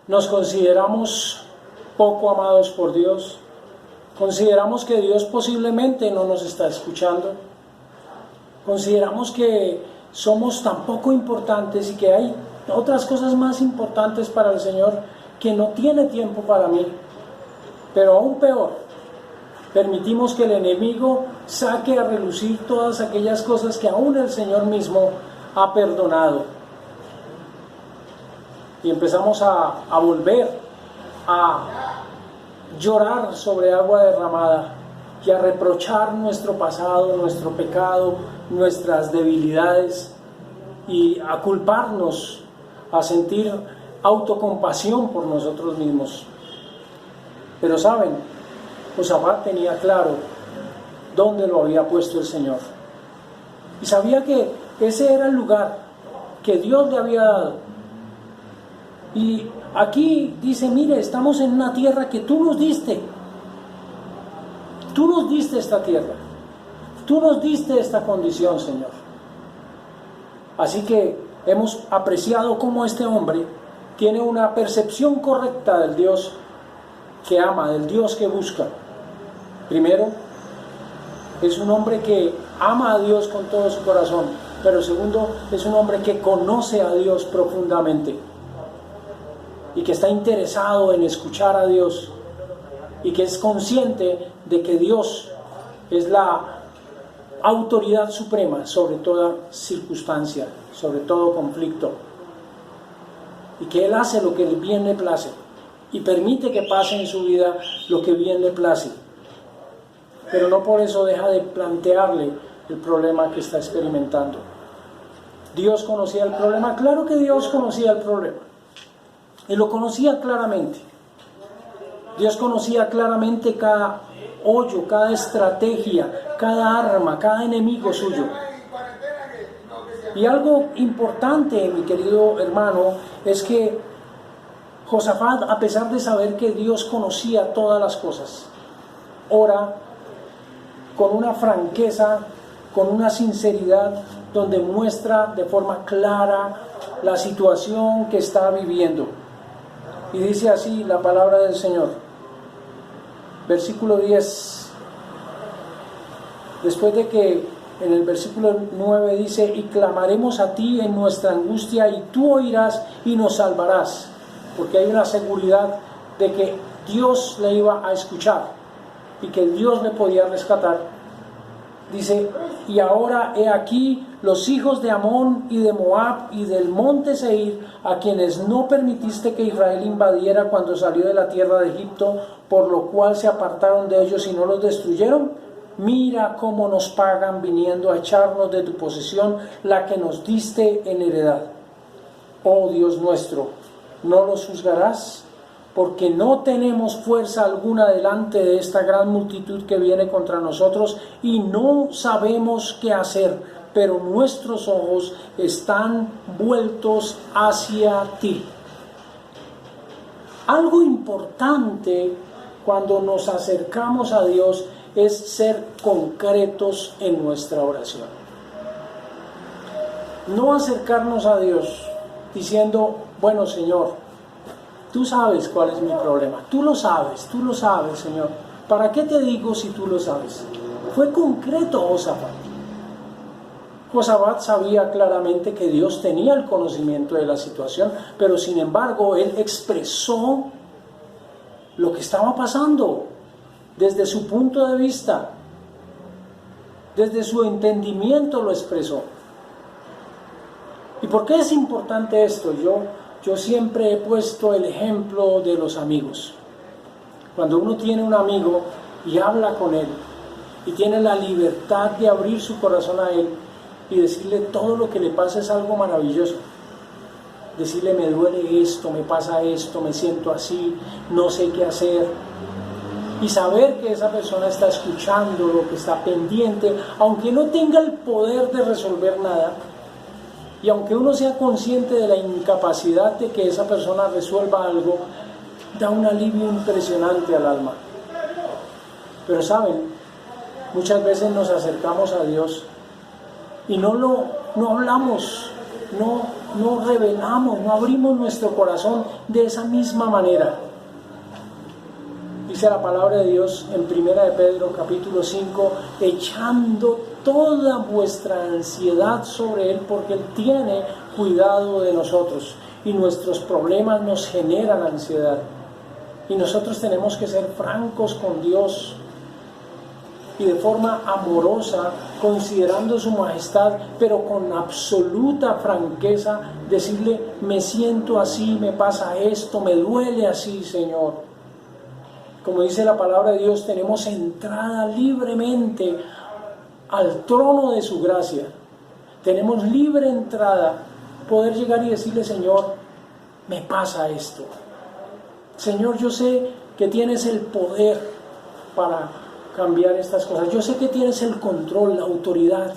nos consideramos poco amados por Dios, consideramos que Dios posiblemente no nos está escuchando, consideramos que somos tan poco importantes y que hay otras cosas más importantes para el Señor que no tiene tiempo para mí. Pero aún peor, permitimos que el enemigo saque a relucir todas aquellas cosas que aún el Señor mismo ha perdonado. Y empezamos a volver a llorar sobre agua derramada y a reprochar nuestro pasado, nuestro pecado, nuestras debilidades y a culparnos, a sentir autocompasión por nosotros mismos. Pero saben, Josafat tenía claro dónde lo había puesto el Señor y sabía que ese era el lugar que Dios le había dado. Y aquí dice: mire, estamos en una tierra que tú nos diste esta tierra, tú nos diste esta condición, Señor. Así que hemos apreciado cómo este hombre tiene una percepción correcta del Dios que ama, del Dios que busca. Primero, es un hombre que ama a Dios con todo su corazón, pero segundo, es un hombre que conoce a Dios profundamente y que está interesado en escuchar a Dios y que es consciente de que Dios es la autoridad suprema sobre toda circunstancia, sobre todo conflicto, y que Él hace lo que bien le place y permite que pase en su vida lo que bien le place, pero no por eso deja de plantearle el problema que está experimentando. ¿Dios conocía el problema? Claro que Dios conocía el problema y lo conocía claramente. Dios conocía claramente cada hoyo, cada estrategia, cada arma, cada enemigo suyo. Y algo importante, mi querido hermano, es que Josafat, a pesar de saber que Dios conocía todas las cosas, ora con una franqueza, con una sinceridad, donde muestra de forma clara la situación que está viviendo. Y dice así la palabra del Señor, versículo 10, después de que en el versículo 9 dice: y clamaremos a ti en nuestra angustia, y tú oirás y nos salvarás, porque hay una seguridad de que Dios le iba a escuchar y que Dios le podía rescatar. Dice: y ahora he aquí los hijos de Amón y de Moab y del monte Seir, a quienes no permitiste que Israel invadiera cuando salió de la tierra de Egipto, por lo cual se apartaron de ellos y no los destruyeron. Mira cómo nos pagan viniendo a echarnos de tu posesión, la que nos diste en heredad. Oh Dios nuestro, ¿no los juzgarás? Porque no tenemos fuerza alguna delante de esta gran multitud que viene contra nosotros y no sabemos qué hacer, pero nuestros ojos están vueltos hacia ti. Algo importante cuando nos acercamos a Dios es ser concretos en nuestra oración. No acercarnos a Dios diciendo: bueno, Señor, tú sabes cuál es mi problema, tú lo sabes, Señor. ¿Para qué te digo si tú lo sabes? Fue concreto Josafat. Josafat sabía claramente que Dios tenía el conocimiento de la situación, pero sin embargo él expresó lo que estaba pasando desde su punto de vista, desde su entendimiento lo expresó. ¿Y por qué es importante esto? Yo siempre he puesto el ejemplo de los amigos. Cuando uno tiene un amigo y habla con él y tiene la libertad de abrir su corazón a él y decirle todo lo que le pasa, es algo maravilloso. Decirle: me duele esto, me pasa esto, me siento así, no sé qué hacer. Y saber que esa persona está escuchando, lo que está pendiente, aunque no tenga el poder de resolver nada, y aunque uno sea consciente de la incapacidad de que esa persona resuelva algo, da un alivio impresionante al alma. Pero saben, muchas veces nos acercamos a Dios y no hablamos no revelamos, no abrimos nuestro corazón de esa misma manera. Dice la palabra de Dios en 1 de Pedro capítulo 5, echando toda vuestra ansiedad sobre Él, porque Él tiene cuidado de nosotros y nuestros problemas nos generan ansiedad. Y nosotros tenemos que ser francos con Dios y de forma amorosa, considerando su majestad, pero con absoluta franqueza, decirle: me siento así, me pasa esto, me duele así, Señor. Como dice la palabra de Dios, tenemos entrada libremente al trono de su gracia. Tenemos libre entrada, poder llegar y decirle: Señor, me pasa esto. Señor, yo sé que tienes el poder para cambiar estas cosas. Yo sé que tienes el control, la autoridad.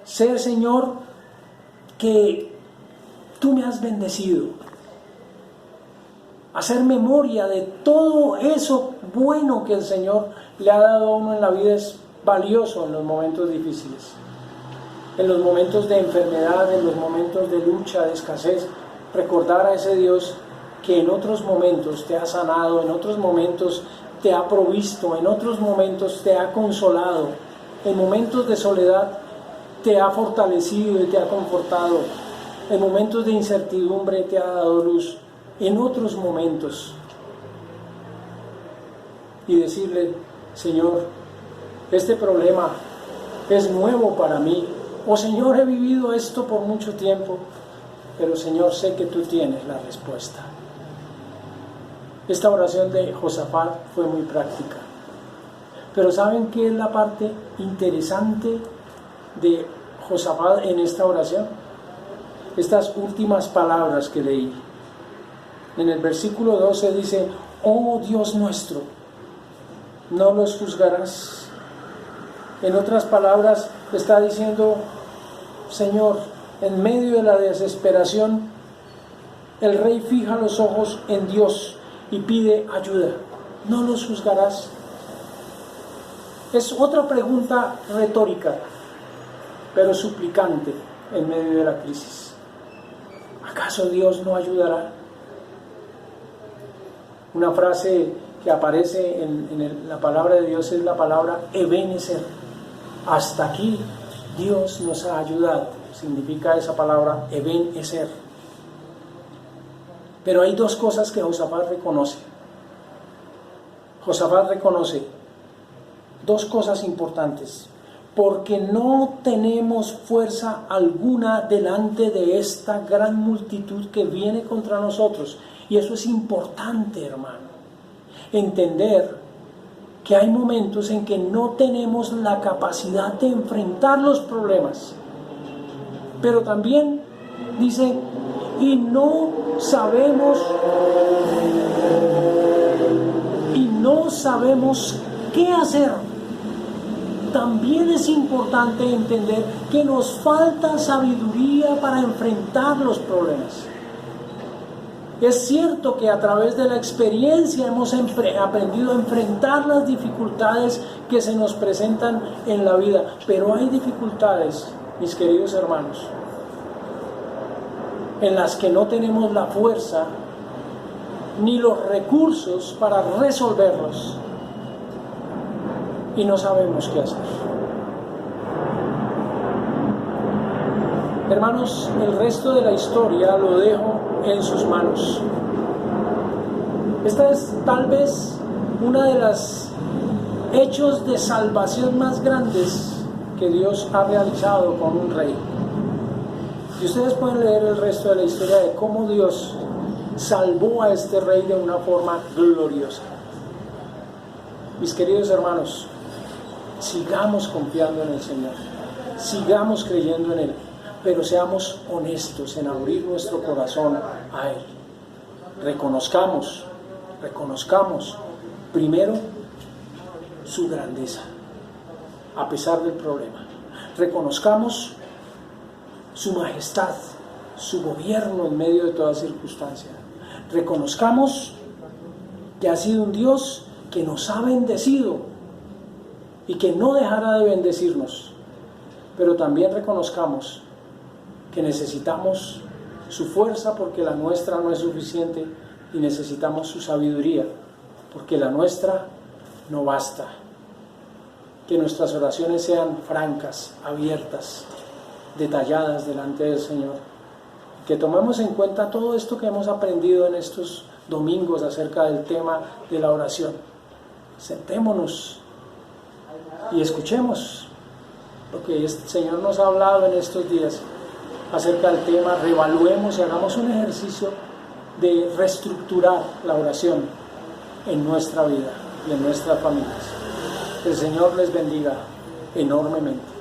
Sé, Señor, que tú me has bendecido. Hacer memoria de todo eso bueno que el Señor le ha dado a uno en la vida es valioso en los momentos difíciles, en los momentos de enfermedad, en los momentos de lucha, de escasez. Recordar a ese Dios que en otros momentos te ha sanado, en otros momentos te ha provisto, en otros momentos te ha consolado, en momentos de soledad te ha fortalecido y te ha confortado, en momentos de incertidumbre te ha dado luz, en otros momentos. Y decirle: Señor, este problema es nuevo para mí, o Señor, he vivido esto por mucho tiempo, pero Señor, sé que tú tienes la respuesta. Esta oración de Josafat fue muy práctica, pero ¿saben qué es la parte interesante de Josafat en esta oración? Estas últimas palabras que leí. En el versículo 12 dice: oh Dios nuestro, no los juzgarás. En otras palabras, está diciendo: Señor, en medio de la desesperación, el rey fija los ojos en Dios y pide ayuda. ¿No los juzgarás? Es otra pregunta retórica, pero suplicante en medio de la crisis. ¿Acaso Dios no ayudará? Una frase que aparece en la palabra de Dios es la palabra Ebenezer. Hasta aquí Dios nos ha ayudado. Significa esa palabra Ebenezer. Pero hay dos cosas que Josafat reconoce. Josafat reconoce dos cosas importantes. Porque no tenemos fuerza alguna delante de esta gran multitud que viene contra nosotros. Y eso es importante, hermano. Entender que hay momentos en que no tenemos la capacidad de enfrentar los problemas. Pero también dice: y no sabemos qué hacer. También es importante entender que nos falta sabiduría para enfrentar los problemas. Es cierto que a través de la experiencia hemos aprendido a enfrentar las dificultades que se nos presentan en la vida, pero hay dificultades, mis queridos hermanos, en las que no tenemos la fuerza ni los recursos para resolverlos y no sabemos qué hacer. Hermanos, el resto de la historia lo dejo en sus manos. Esta es tal vez una de las hechos de salvación más grandes que Dios ha realizado con un rey. Y ustedes pueden leer el resto de la historia de cómo Dios salvó a este rey de una forma gloriosa. Mis queridos hermanos, sigamos confiando en el Señor, sigamos creyendo en Él, pero seamos honestos en abrir nuestro corazón a Él. Reconozcamos primero su grandeza, a pesar del problema. Reconozcamos su majestad, su gobierno en medio de toda circunstancia. Reconozcamos que ha sido un Dios que nos ha bendecido y que no dejará de bendecirnos. Pero también reconozcamos que necesitamos su fuerza porque la nuestra no es suficiente y necesitamos su sabiduría porque la nuestra no basta. Que nuestras oraciones sean francas, abiertas, detalladas delante del Señor. Que tomemos en cuenta todo esto que hemos aprendido en estos domingos acerca del tema de la oración. Sentémonos y escuchemos lo que el Señor nos ha hablado en estos días acerca del tema. Reevaluemos y hagamos un ejercicio de reestructurar la oración en nuestra vida y en nuestras familias. Que el Señor les bendiga enormemente.